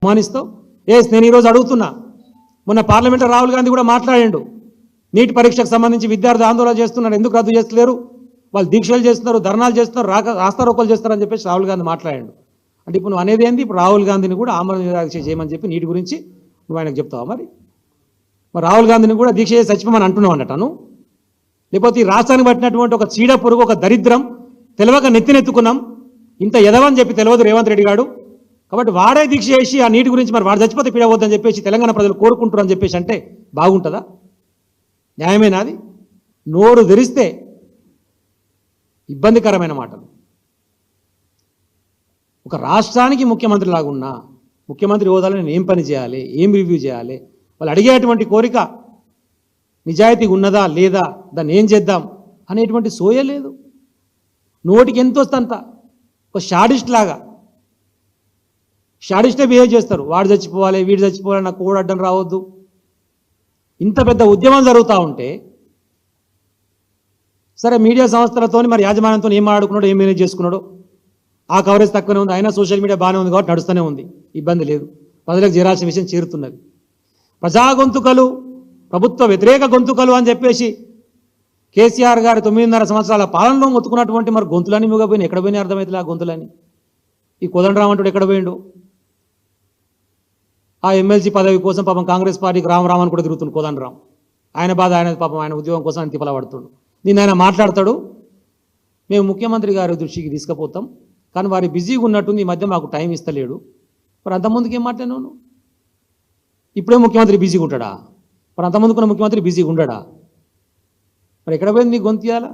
మానిస్తావు? నేను ఈరోజు అడుగుతున్నా, మొన్న పార్లమెంట్లో రాహుల్ గాంధీ కూడా మాట్లాడిండు, నీట్ పరీక్షకు సంబంధించి విద్యార్థి ఆందోళన చేస్తున్నారు, ఎందుకు రద్దు చేస్తలేరు, వాళ్ళు దీక్షలు చేస్తున్నారు, ధర్నాలు చేస్తున్నారు, రాస్తారోకోలు చేస్తారని చెప్పేసి రాహుల్ గాంధీ మాట్లాడిండు. అంటే ఇప్పుడు నువ్వు అనేది ఏంది? ఇప్పుడు రాహుల్ గాంధీని కూడా ఆమరణ దీక్ష చేయమని చెప్పి నీటి గురించి నువ్వు ఆయనకు చెప్తావా? మరి రాహుల్ గాంధీని కూడా దీక్ష చేసి చచ్చిపోమని అంటున్నావు అన్నటాను? లేకపోతే ఈ రాష్ట్రానికి పట్టినటువంటి ఒక చీడ పురుగు, ఒక దరిద్రం తెలియక నెత్తినెత్తుకున్నాం, ఇంత ఎదవని చెప్పి తెలియదు రేవంత్ రెడ్డి గారు, కాబట్టి వాడే దీక్ష చేసి ఆ నీటి గురించి మరి వాడు చచ్చిపోతే పీడవద్దని చెప్పేసి తెలంగాణ ప్రజలు కోరుకుంటారు అని చెప్పేసి అంటే బాగుంటుందా? న్యాయమేనా అది? నోరు తెరిస్తే ఇబ్బందికరమైన మాటలు. ఒక రాష్ట్రానికి ముఖ్యమంత్రి లాగున్నా, ముఖ్యమంత్రి హోదాలో నేను ఏం పని చేయాలి, ఏం రివ్యూ చేయాలి, వాళ్ళు అడిగేటువంటి కోరిక నిజాయితీ ఉన్నదా లేదా, దాన్ని ఏం చేద్దాం అనేటువంటి సోయ లేదు. నోటికి ఎంత వస్తుందంత ఒక షాడిస్ట్ లాగా, షాడిస్టే బిహేవ్ చేస్తారు. వాడు చచ్చిపోవాలి, వీడు చచ్చిపోవాలి, నాకు కూడా అడ్డం రావద్దు. ఇంత పెద్ద ఉద్యమం జరుగుతూ ఉంటే సరే మీడియా సంస్థలతో మరి యాజమాన్యంతో ఏం ఆడుకున్నాడో, ఏం మేనేజ్ చేసుకున్నాడో, ఆ కవరేజ్ తక్కువనే ఉంది, అయినా సోషల్ మీడియా బాగానే ఉంది కాబట్టి నడుస్తూనే ఉంది, ఇబ్బంది లేదు, ప్రజలకు చేరాల్సిన విషయం చేరుతున్నది. ప్రజా గొంతుకలు, ప్రభుత్వ వ్యతిరేక గొంతుకలు అని చెప్పేసి కేసీఆర్ గారి 9.5 సంవత్సరాల పాలనలో మొత్తుకున్నటువంటి మరి గొంతులని మూగపోయినా ఎక్కడ పోయినా అర్థమవుతుంది. ఆ గొంతులని ఈ కోదండరామ్ అంటాడు ఎక్కడ పోయిండు? ఆ ఎమ్మెల్సీ పదవి కోసం పాపం కాంగ్రెస్ పార్టీకి రామ్ అని కూడా తిరుగుతుంది కోదండరామ్. ఆయన బాధ ఆయన, పాపం ఆయన ఉద్యోగం కోసం ఆయన తిప్పల పడుతుండు. దీన్ని ఆయన మాట్లాడతాడు, మేము ముఖ్యమంత్రి గారి దృష్టికి తీసుకుపోతాం, కానీ వారి బిజీగా ఉన్నట్టుంది, ఈ మధ్య మాకు టైం ఇస్తలేడు. మరి అంతకుముందుకు ఏం మాట్లాడినావు? ఇప్పుడే ముఖ్యమంత్రి బిజీగా ఉంటాడా? మరి అంతకుముందుకున్న ముఖ్యమంత్రి బిజీగా ఉండడా? మరి ఎక్కడ పోయింది నీ గొంతు ఇయ్యాలా?